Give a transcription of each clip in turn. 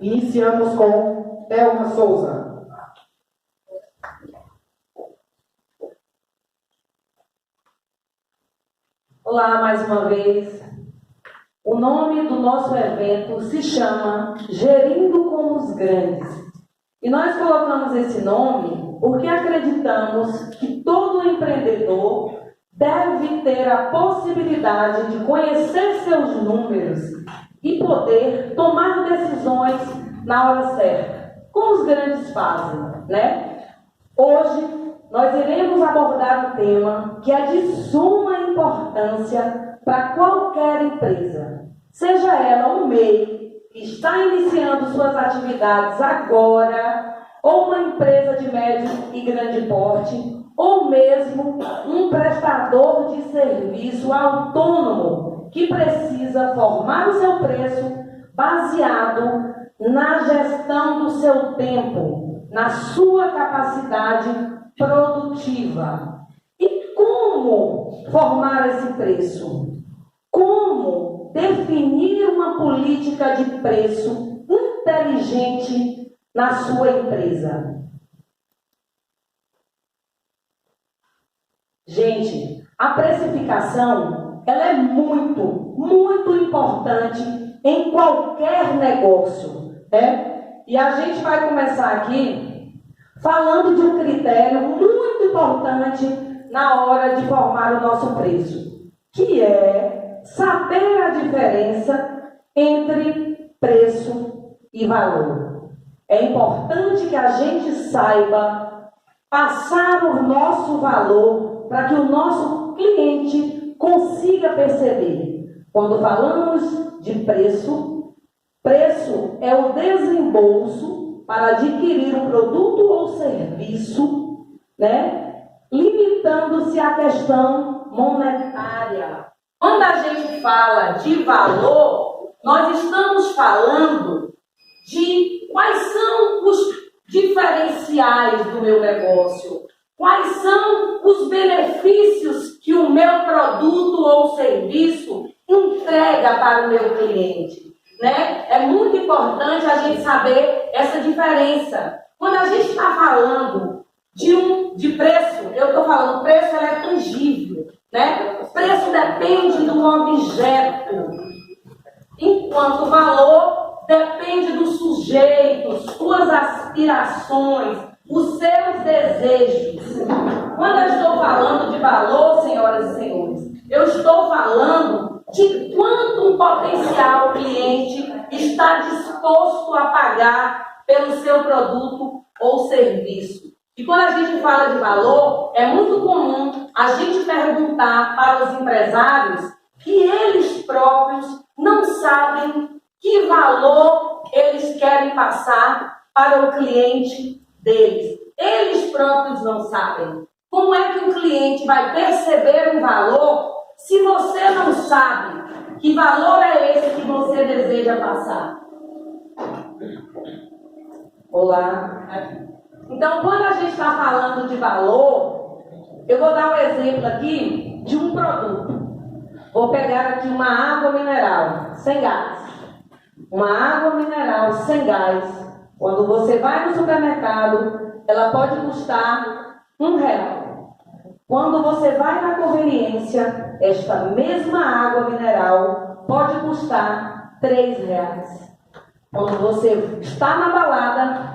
Iniciamos com Thelma Souza. Olá, mais uma vez. O nome do nosso evento se chama Gerindo com os Grandes. E nós colocamos esse nome porque acreditamos que todo empreendedor deve ter a possibilidade de conhecer seus números e poder tomar decisões na hora certa, como os grandes fazem, né? Hoje nós iremos abordar um tema que é de suma importância para qualquer empresa, seja ela um MEI que está iniciando suas atividades agora, ou uma empresa de médio e grande porte, ou mesmo um prestador de serviço autônomo que precisa formar o seu preço baseado na gestão do seu tempo, na sua capacidade produtiva. E como formar esse preço? Como definir uma política de preço inteligente na sua empresa? Gente, a precificação, ela é muito importante em qualquer negócio, né? E a gente vai começar aqui falando de um critério muito importante na hora de formar o nosso preço, que é saber a diferença entre preço e valor. É importante que a gente saiba passar o nosso valor para que o nosso cliente consiga perceber. Quando falamos de preço, preço é o desembolso para adquirir um produto ou serviço, né? Limitando-se à questão monetária. Quando a gente fala de valor, nós estamos falando de quais são os diferenciais do meu negócio, quais são os benefícios que o meu produto ou serviço entrega para o meu cliente, né? É muito importante a gente saber essa diferença. Quando a gente está falando de preço, eu estou falando preço, ela é tangível, né? O preço depende do objeto, enquanto o valor depende do sujeito, suas aspirações, os seus desejos. Quando eu estou falando de valor, senhoras e senhores, eu estou falando de quanto um potencial cliente está disposto a pagar pelo seu produto ou serviço. E quando a gente fala de valor, é muito comum a gente perguntar para os empresários que eles próprios não sabem que valor eles querem passar para o cliente deles. Eles próprios não sabem. Como é que o cliente vai perceber um valor se você não sabe que valor é esse que você deseja passar? Olá. Então, quando a gente está falando de valor, eu vou dar um exemplo aqui de um produto. Vou pegar aqui uma água mineral sem gás. Uma água mineral sem gás, quando você vai no supermercado, ela pode custar R$1. Quando você vai na conveniência, esta mesma água mineral pode custar R$3. Quando você está na balada,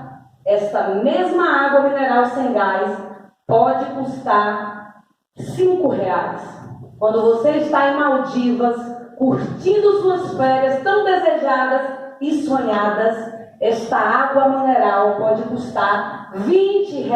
esta mesma água mineral sem gás pode custar R$5. Quando você está em Maldivas, curtindo suas férias tão desejadas e sonhadas, esta água mineral pode custar R$20.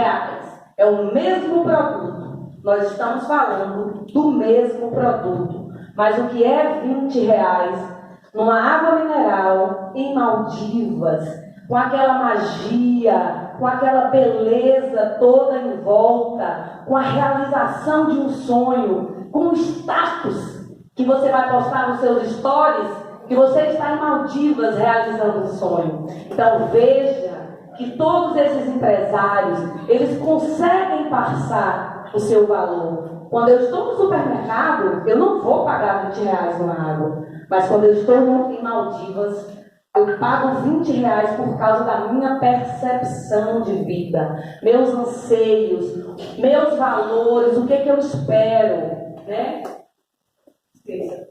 É o mesmo produto. Nós estamos falando do mesmo produto. Mas o que é R$20 numa água mineral em Maldivas, com aquela magia, com aquela beleza toda em volta, com a realização de um sonho, com o status que você vai postar nos seus stories, que você está em Maldivas realizando um sonho. Então veja que todos esses empresários, eles conseguem passar o seu valor. Quando eu estou no supermercado, eu não vou pagar R$20 numa água. Mas quando eu estou em Maldivas, Eu pago R$ 20 por causa da minha percepção de vida, meus anseios, meus valores, o que eu espero, né? Esqueça.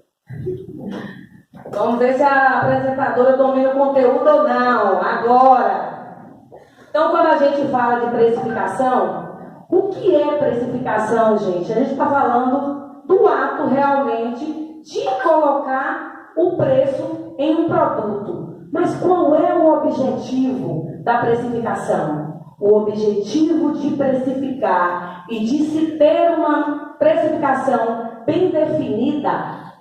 Vamos ver se a apresentadora domina o conteúdo ou não. Agora. Então, quando a gente fala de precificação, o que é precificação, gente? A gente está falando do ato realmente de colocar o preço em um produto. Mas qual é o objetivo da precificação? O objetivo de precificar e de se ter uma precificação bem definida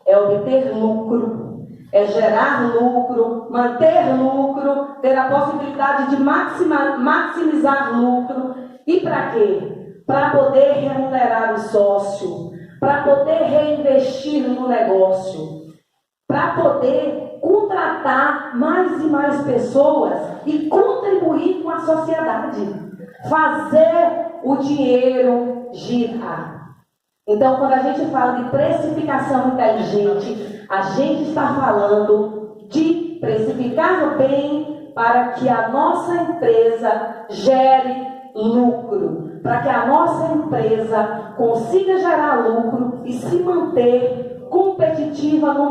é obter lucro, é gerar lucro, manter lucro, ter a possibilidade de maximizar lucro. E para quê? Para poder remunerar o sócio, para poder reinvestir no negócio, para poder contratar mais e mais pessoas e contribuir com a sociedade, fazer o dinheiro girar. Então, quando a gente fala de precificação inteligente, a gente está falando de precificar bem para que a nossa empresa gere lucro, para que a nossa empresa consiga gerar lucro e se manter competitiva no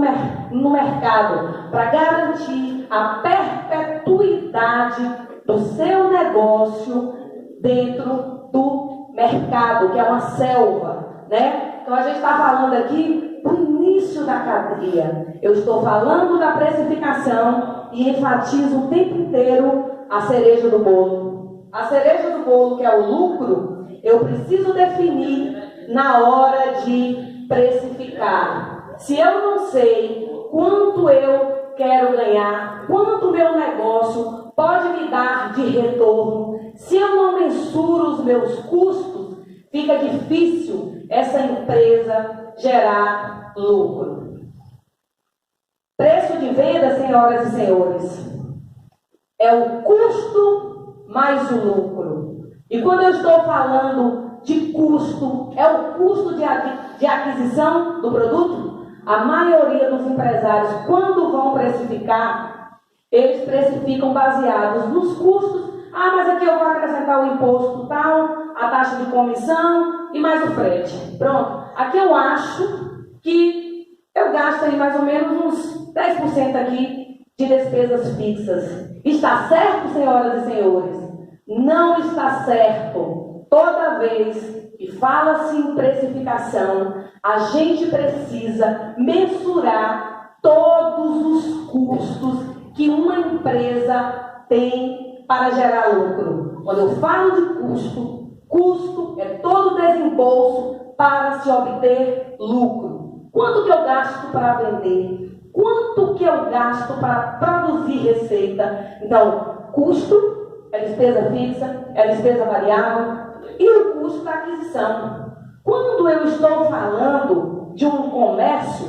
mercado, para garantir a perpetuidade do seu negócio dentro do mercado, que é uma selva. Né? Então a gente está falando aqui do início da cadeia. Eu estou falando da precificação e enfatizo o tempo inteiro a cereja do bolo. A cereja do bolo, que é o lucro, eu preciso definir na hora de precificar. Se eu não sei quanto eu quero ganhar, quanto o meu negócio pode me dar de retorno, se eu não mensuro os meus custos, fica difícil essa empresa gerar lucro. Preço de venda, senhoras e senhores, é o custo mais o lucro. E quando eu estou falando de custo, é o custo de aquisição do produto? A maioria dos empresários, quando vão precificar, eles precificam baseados nos custos. Ah, mas aqui eu vou acrescentar o imposto tal, a taxa de comissão e mais o frete. Pronto. Aqui eu acho que eu gasto aí mais ou menos uns 10% aqui de despesas fixas. Está certo, senhoras e senhores? Não está certo. Toda vez que fala-se em precificação, a gente precisa mensurar todos os custos que uma empresa tem para gerar lucro. Quando eu falo de custo é todo desembolso para se obter lucro. Quanto que eu gasto para vender? Quanto que eu gasto para produzir receita? Então, custo é despesa fixa, é despesa variável e o custo da aquisição. Quando eu estou falando de um comércio,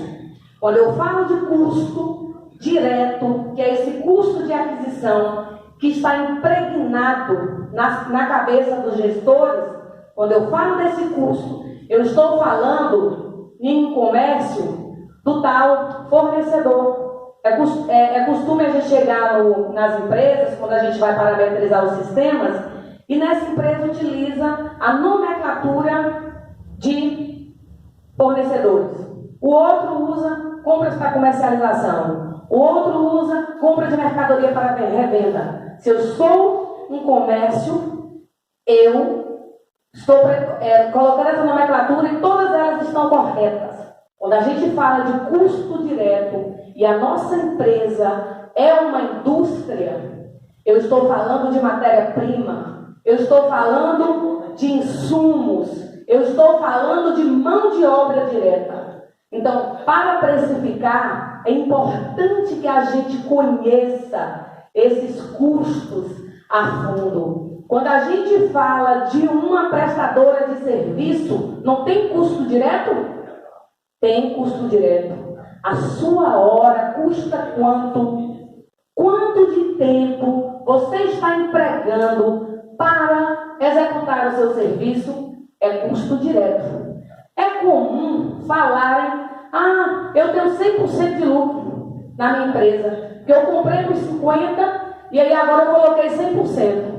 quando eu falo de custo direto, que é esse custo de aquisição que está impregnado na cabeça dos gestores, quando eu falo desse custo, eu estou falando em um comércio do tal fornecedor. É costume a gente chegar nas empresas, quando a gente vai parametrizar os sistemas, e nessa empresa utiliza a nomenclatura de fornecedores. O outro usa compras para comercialização. O outro usa compra de mercadoria para revenda. Se eu sou um comércio, eu estou colocando essa nomenclatura e todas elas estão corretas. Quando a gente fala de custo direto e a nossa empresa é uma indústria, eu estou falando de matéria-prima, eu estou falando de insumos, eu estou falando de mão de obra direta. Então, para precificar, é importante que a gente conheça esses custos a fundo. Quando a gente fala de uma prestadora de serviço, não tem custo direto? Tem custo direto. A sua hora custa quanto? Quanto de tempo você está empregando para executar o seu serviço? É custo direto. É comum falarem, eu tenho 100% de lucro na minha empresa. que eu comprei por 50 e aí agora eu coloquei 100%.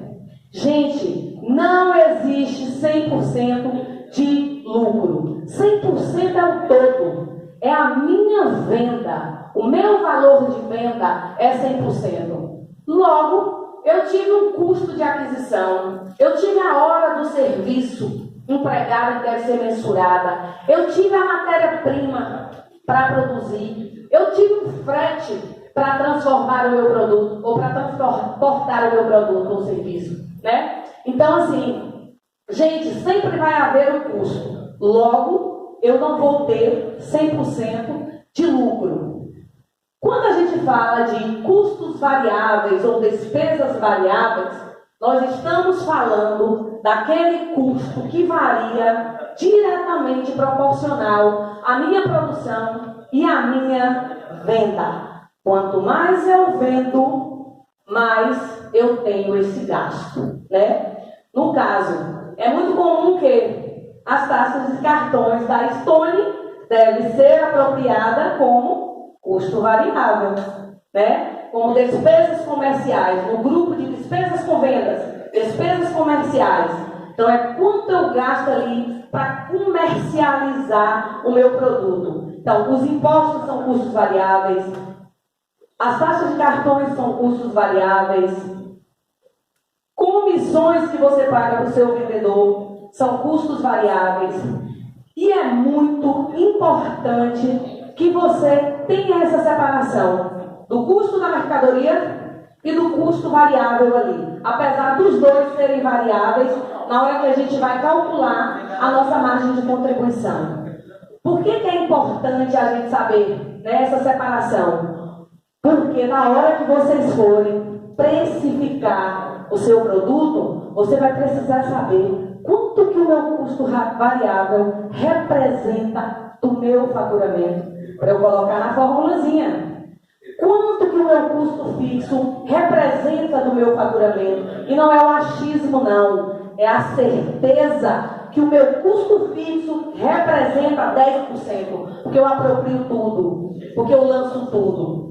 Gente, não existe 100% de lucro. 100% é o todo. É a minha venda. O meu valor de venda é 100%. Logo, eu tive um custo de aquisição. Eu tive a hora do serviço empregada que deve ser mensurada. Eu tive a matéria-prima para produzir. Eu tive um frete para transformar o meu produto ou para transportar o meu produto ou serviço, né? Então, assim, gente, sempre vai haver um custo. Logo, eu não vou ter 100% de lucro. Quando a gente fala de custos variáveis ou despesas variáveis, nós estamos falando daquele custo que varia diretamente proporcional à minha produção e à minha venda. Quanto mais eu vendo, mais eu tenho esse gasto, né? No caso, é muito comum que as taxas de cartões da Stone devem ser apropriadas como custo variável, né? Como despesas comerciais, no grupo de despesas com vendas, despesas comerciais. Então, é quanto eu gasto ali para comercializar o meu produto. Então, os impostos são custos variáveis, as taxas de cartões são custos variáveis, comissões que você paga para o seu vendedor são custos variáveis. E é muito importante que você tenha essa separação do custo da mercadoria e do custo variável ali. Apesar dos dois serem variáveis, na hora que a gente vai calcular a nossa margem de contribuição. Por que é importante a gente saber, né, essa separação? Porque na hora que vocês forem precificar o seu produto, você vai precisar saber quanto que o meu custo variável representa do meu faturamento. Para eu colocar na formulazinha. Quanto que o meu custo fixo representa do meu faturamento? E não é o achismo, não. É a certeza que o meu custo fixo representa 10%. Porque eu aproprio tudo. Porque eu lanço tudo.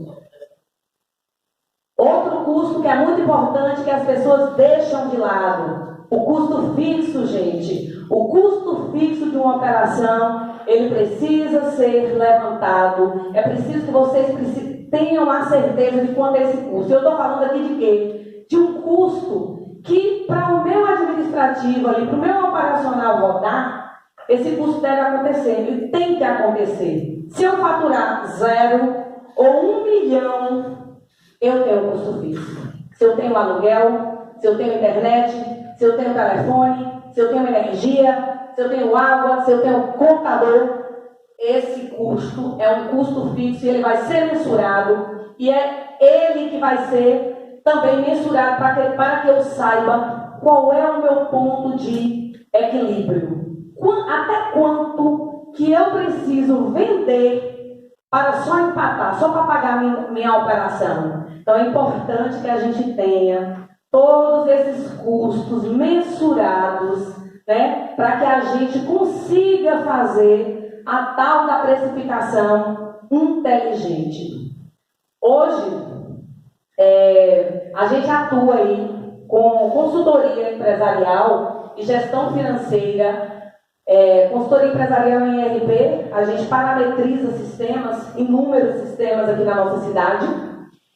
Outro custo que é muito importante que as pessoas deixam de lado. O custo fixo, gente. O custo fixo de uma operação, ele precisa ser levantado. É preciso que vocês tenham a certeza de quanto é esse custo. Eu estou falando aqui de quê? De um custo que, para o meu administrativo ali, para o meu operacional rodar, esse custo deve acontecer. Ele tem que acontecer. Se eu faturar 0 ou 1 milhão, eu tenho custo fixo. Se eu tenho aluguel, se eu tenho internet, se eu tenho telefone, se eu tenho energia, se eu tenho água, se eu tenho computador, esse custo é um custo fixo e ele vai ser mensurado e é ele que vai ser também mensurado para que eu saiba qual é o meu ponto de equilíbrio. Até quanto que eu preciso vender para só empatar, só para pagar minha operação. Então é importante que a gente tenha todos esses custos mensurados, né, para que a gente consiga fazer a tal da precificação inteligente. Hoje, a gente atua aí com consultoria empresarial e gestão financeira. Consultoria empresarial em ERP, a gente parametriza sistemas, inúmeros sistemas aqui na nossa cidade,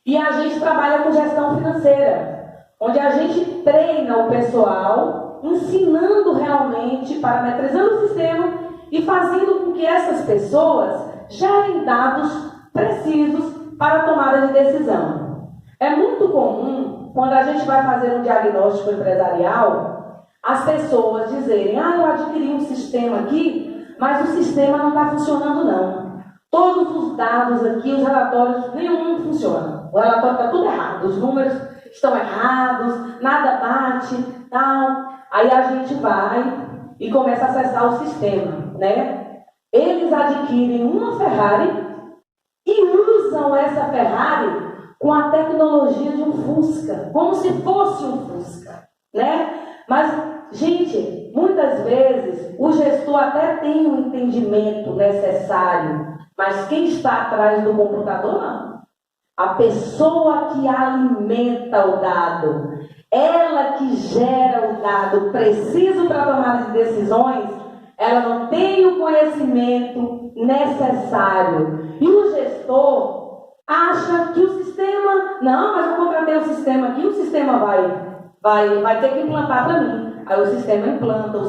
e a gente trabalha com gestão financeira, onde a gente treina o pessoal, ensinando realmente, parametrizando o sistema e fazendo com que essas pessoas gerem dados precisos para a tomada de decisão. É muito comum, quando a gente vai fazer um diagnóstico empresarial, as pessoas dizerem, eu adquiri um sistema aqui, mas o sistema não está funcionando não. Todos os dados aqui, os relatórios, nenhum funciona. O relatório está tudo errado, os números estão errados, nada bate, tal. Aí a gente vai e começa a acessar o sistema, né? Eles adquirem uma Ferrari e usam essa Ferrari com a tecnologia de um Fusca, como se fosse um Fusca, né? Mas, gente, muitas vezes o gestor até tem o entendimento necessário, mas quem está atrás do computador não. A pessoa que alimenta o dado, ela que gera o dado preciso para tomar as decisões, ela não tem o conhecimento necessário. E o gestor acha que o sistema, não, mas eu contratei o sistema aqui, o sistema vai ter que implantar para mim. Aí o sistema implanta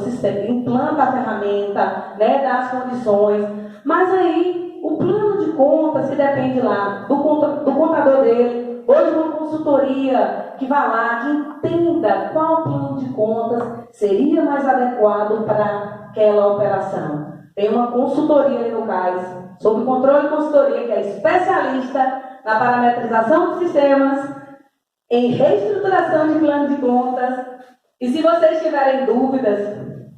a ferramenta, né, dá as condições, mas aí o plano de contas que depende lá do contador dele, hoje uma consultoria que vai lá, que entenda qual plano de contas seria mais adequado para aquela operação. Tem uma consultoria ali no CAIS, sobre controle e consultoria, que é especialista na parametrização dos sistemas, em reestruturação de plano de contas. E se vocês tiverem dúvidas,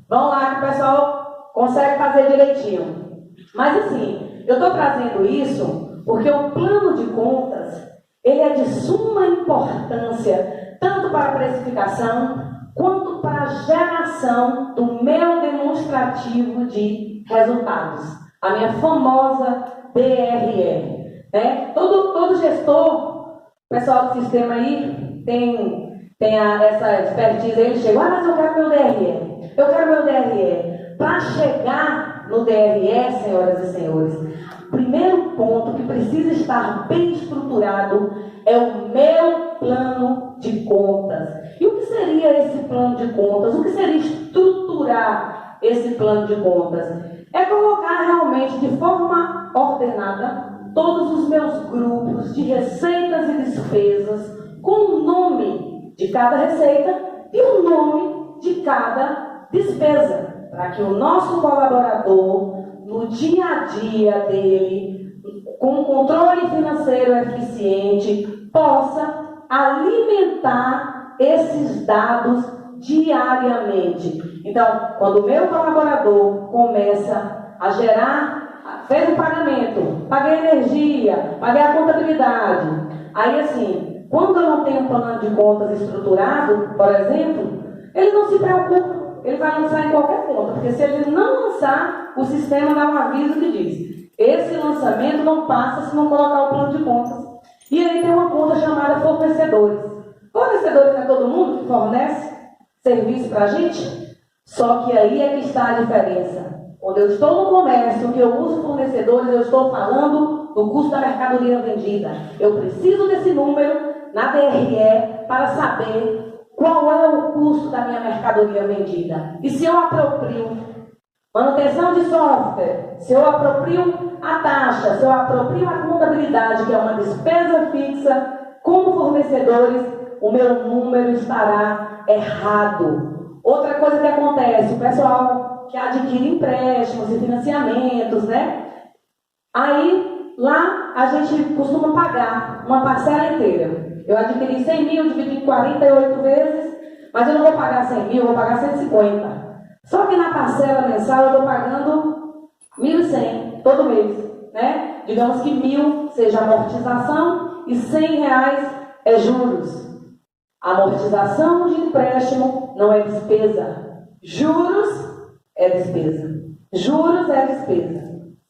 vão lá que o pessoal consegue fazer direitinho. Mas assim, eu estou trazendo isso porque o plano de contas, ele é de suma importância, tanto para a precificação, quanto para a geração do meu demonstrativo de resultados. A minha famosa DRE. Né? Todo gestor, pessoal do sistema aí, tem essa expertise, ele chega, mas eu quero meu DRE, eu quero meu DRE. Para chegar no DRE, senhoras e senhores, o primeiro ponto que precisa estar bem estruturado é o meu plano de contas. E o que seria esse plano de contas? O que seria estruturar esse plano de contas? É colocar realmente de forma ordenada todos os meus grupos de receitas e despesas com o nome de cada receita e o nome de cada despesa, para que o nosso colaborador, no dia a dia dele, com um controle financeiro eficiente, possa alimentar esses dados diariamente. Então, quando o meu colaborador começa a gerar, fez um pagamento, paguei energia, paguei a contabilidade, aí assim, quando eu não tenho um plano de contas estruturado, por exemplo, ele não se preocupa, ele vai lançar em qualquer conta, porque se ele não lançar, o sistema dá um aviso que diz, esse lançamento não passa se não colocar o plano de contas. E aí tem uma conta chamada fornecedores. Fornecedores não é todo mundo que fornece serviço para a gente? Só que aí é que está a diferença. Quando eu estou no comércio, que eu uso fornecedores, eu estou falando do custo da mercadoria vendida. Eu preciso desse número na DRE para saber qual é o custo da minha mercadoria vendida. E se eu aproprio manutenção de software, se eu aproprio a taxa, se eu aproprio a contabilidade, que é uma despesa fixa, como fornecedores, o meu número estará errado. Outra coisa que acontece, o pessoal que adquire empréstimos e financiamentos, né? Aí, lá, a gente costuma pagar uma parcela inteira. Eu adquiri 100 mil, dividi em 48 vezes, mas eu não vou pagar 100 mil, eu vou pagar 150. Só que na parcela mensal eu estou pagando 1.100 todo mês, né? Digamos que 1.000 seja amortização e R$100 é juros. Amortização de empréstimo não é despesa. Juros é despesa. Juros é despesa.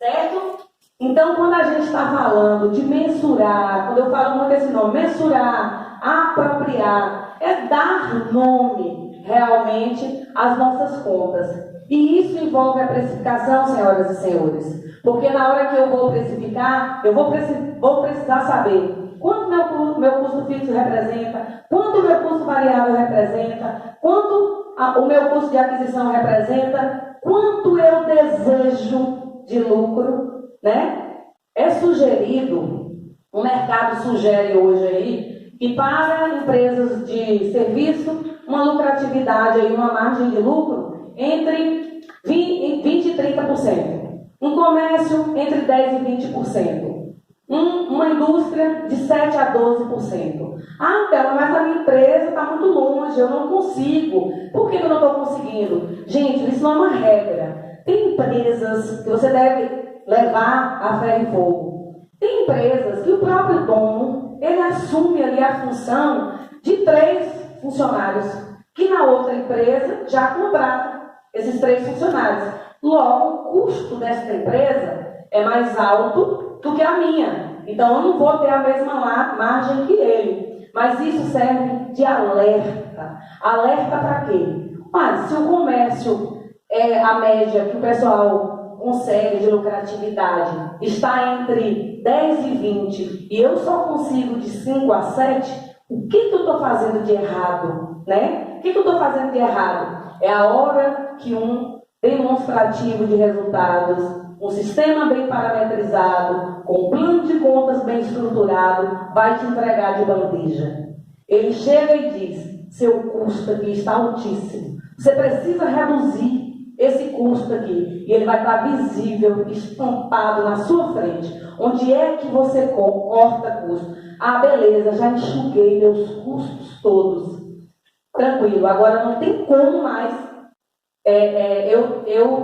Certo? Então, quando a gente está falando de mensurar, quando eu falo muito esse nome, mensurar, apropriar, é dar nome realmente às nossas contas. E isso envolve a precificação, senhoras e senhores. Porque na hora que eu vou precificar, eu vou precisar saber quanto meu custo fixo representa, quanto o meu custo variável representa, quanto o meu custo de aquisição representa, quanto eu desejo de lucro, né? É sugerido, o mercado sugere hoje aí, que para empresas de serviço, uma lucratividade aí, uma margem de lucro entre 20% e 30%. Um comércio entre 10% e 20%. Uma indústria de 7% a 12%. Ah, Thelma, mas a minha empresa está muito longe, eu não consigo. Por que eu não estou conseguindo? Gente, isso não é uma regra. Tem empresas que você deve levar a ferro e fogo. Tem empresas que o próprio dono, ele assume ali a função de 3 funcionários, que na outra empresa já contrata esses 3 funcionários. Logo, o custo dessa empresa é mais alto do que a minha. Então eu não vou ter a mesma margem que ele. Mas isso serve de alerta. Alerta para quê? Mas se o comércio é a média que o pessoal consegue de lucratividade está entre 10 e 20 e eu só consigo de 5 a 7, o que eu estou fazendo de errado? Né? O que eu estou fazendo de errado? É a hora que um demonstrativo de resultados, um sistema bem parametrizado, com um plano de contas bem estruturado, vai te entregar de bandeja. Ele chega e diz: seu custo aqui está altíssimo. Você precisa reduzir esse custo aqui. E ele vai estar visível, estampado na sua frente. Onde é que você corta custo? Ah, beleza, já enxuguei meus custos todos. Tranquilo, agora não tem como mais eu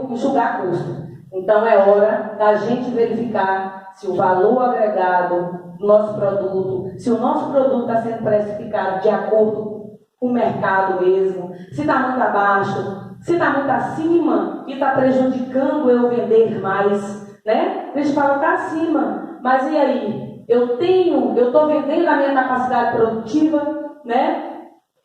enxugar custo. Então é hora da gente verificar se o valor agregado do nosso produto, se o nosso produto está sendo precificado de acordo com o mercado mesmo, se está muito abaixo, se está muito acima e está prejudicando eu vender mais, né? A gente fala, está acima, mas e aí? Eu estou vendendo a minha capacidade produtiva, né?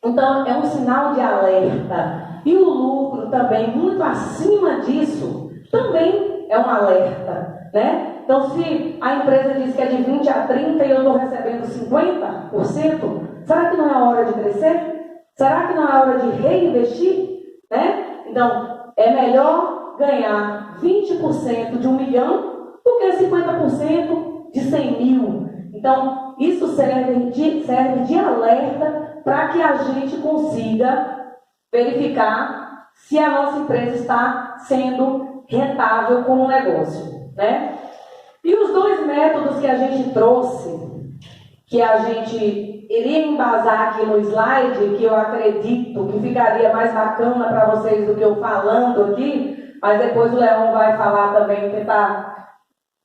Então é um sinal de alerta. E o lucro também, muito acima disso, também é um alerta, né? Então se a empresa diz que é de 20 a 30 e eu estou recebendo 50%, será que não é hora de crescer? Será que não é hora de reinvestir? Né? Então, é melhor ganhar 20% de 1 milhão do que 50% de 100 mil. Então, isso serve de alerta para que a gente consiga verificar se a nossa empresa está sendo rentável como negócio. Né? E os dois métodos que a gente trouxe, que a gente iria embasar aqui no slide, que eu acredito que ficaria mais bacana para vocês do que eu falando aqui, mas depois o Leão vai falar também, tentar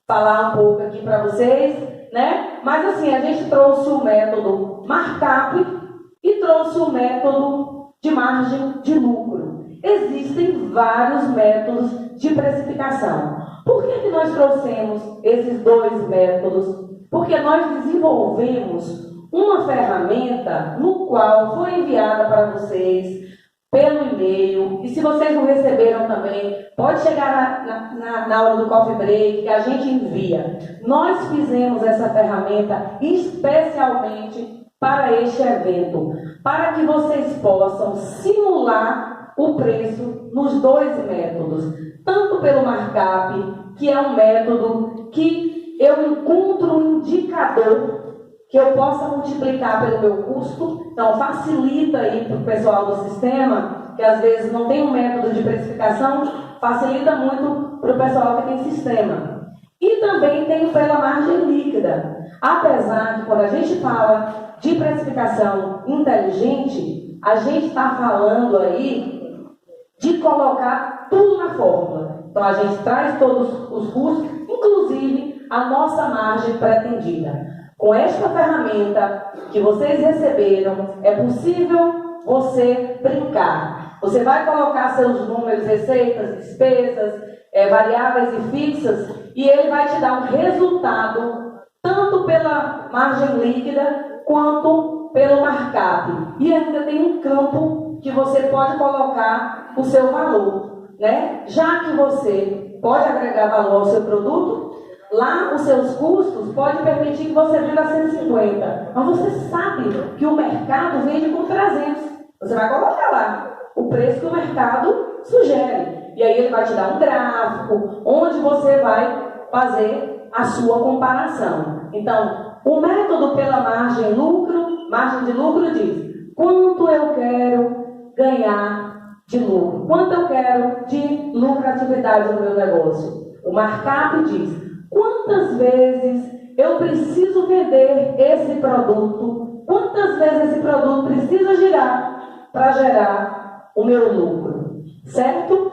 falar um pouco aqui para vocês, né? Mas assim, a gente trouxe o método markup e trouxe o método de margem de lucro. Existem vários métodos de precificação. Por que nós trouxemos esses dois métodos? Porque nós desenvolvemos uma ferramenta no qual foi enviada para vocês pelo e-mail. E se vocês não receberam também, pode chegar na hora do coffee break que a gente envia. Nós fizemos essa ferramenta especialmente para este evento, para que vocês possam simular o preço nos dois métodos. Tanto pelo markup, que é um método que eu encontro um indicador que eu possa multiplicar pelo meu custo. Então, facilita aí para o pessoal do sistema, que às vezes não tem um método de precificação, facilita muito para o pessoal que tem sistema. E também tem pela margem líquida. Apesar de, quando a gente fala de precificação inteligente, a gente está falando aí de colocar tudo na fórmula. Então, a gente traz todos os custos, inclusive a nossa margem pretendida. Com esta ferramenta que vocês receberam, é possível você brincar. Você vai colocar seus números, receitas, despesas, variáveis e fixas, e ele vai te dar um resultado, tanto pela margem líquida, quanto pelo markup. E ainda tem um campo que você pode colocar o seu valor, né? Já que você pode agregar valor ao seu produto, lá os seus custos pode permitir que você venda 150, mas você sabe que o mercado vende com 300. Você vai colocar lá o preço que o mercado sugere. E aí ele vai te dar um gráfico onde você vai fazer a sua comparação. Então, o método pela margem de lucro diz quanto eu quero ganhar de lucro, quanto eu quero de lucratividade no meu negócio. O markup diz quantas vezes eu preciso vender esse produto, quantas vezes esse produto precisa girar para gerar o meu lucro, certo?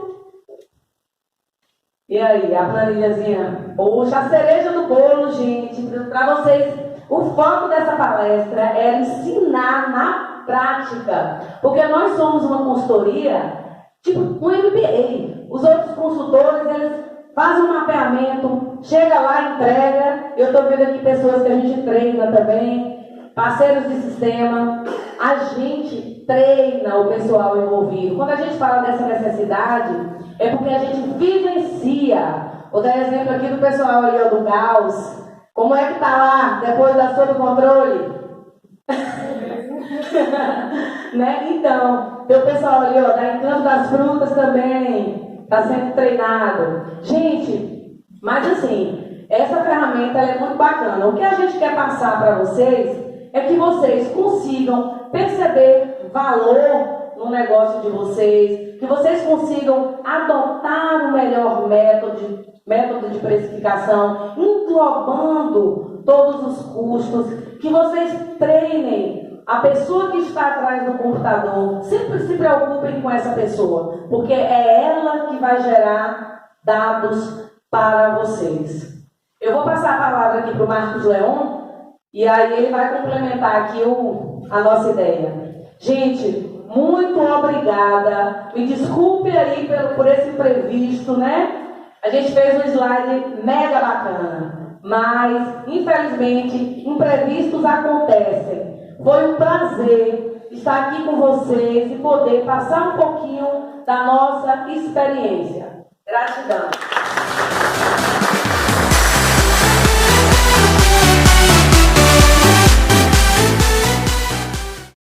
E aí, a planilhazinha? Poxa, a cereja do bolo, gente, para vocês, o foco dessa palestra era ensinar na prática, porque nós somos uma consultoria, tipo um MBA. Os outros consultores, eles fazem um mapeamento, chega lá, entrega. Eu estou vendo aqui pessoas que a gente treina também, parceiros de sistema. A gente treina o pessoal envolvido. Quando a gente fala dessa necessidade, é porque a gente vivencia. Vou dar exemplo aqui do pessoal ali, ó, do Gauss. Como é que tá lá, depois da sob controle? Né? Então, tem o pessoal ali, ó, da Encanto das Frutas também, está sendo treinado. Gente, mas assim, essa ferramenta ela é muito bacana. O que a gente quer passar para vocês é que vocês consigam perceber valor no negócio de vocês, que vocês consigam adotar o melhor método de precificação, englobando todos os custos, que vocês treinem a pessoa que está atrás do computador. Sempre se preocupem com essa pessoa, porque é ela que vai gerar dados para vocês. Eu vou passar a palavra aqui para o Marcos Leon, e aí ele vai complementar aqui a nossa ideia. Gente, muito obrigada. Me desculpe aí por esse imprevisto, né? A gente fez um slide mega bacana, mas infelizmente imprevistos acontecem. Foi um prazer estar aqui com vocês e poder passar um pouquinho da nossa experiência. Gratidão.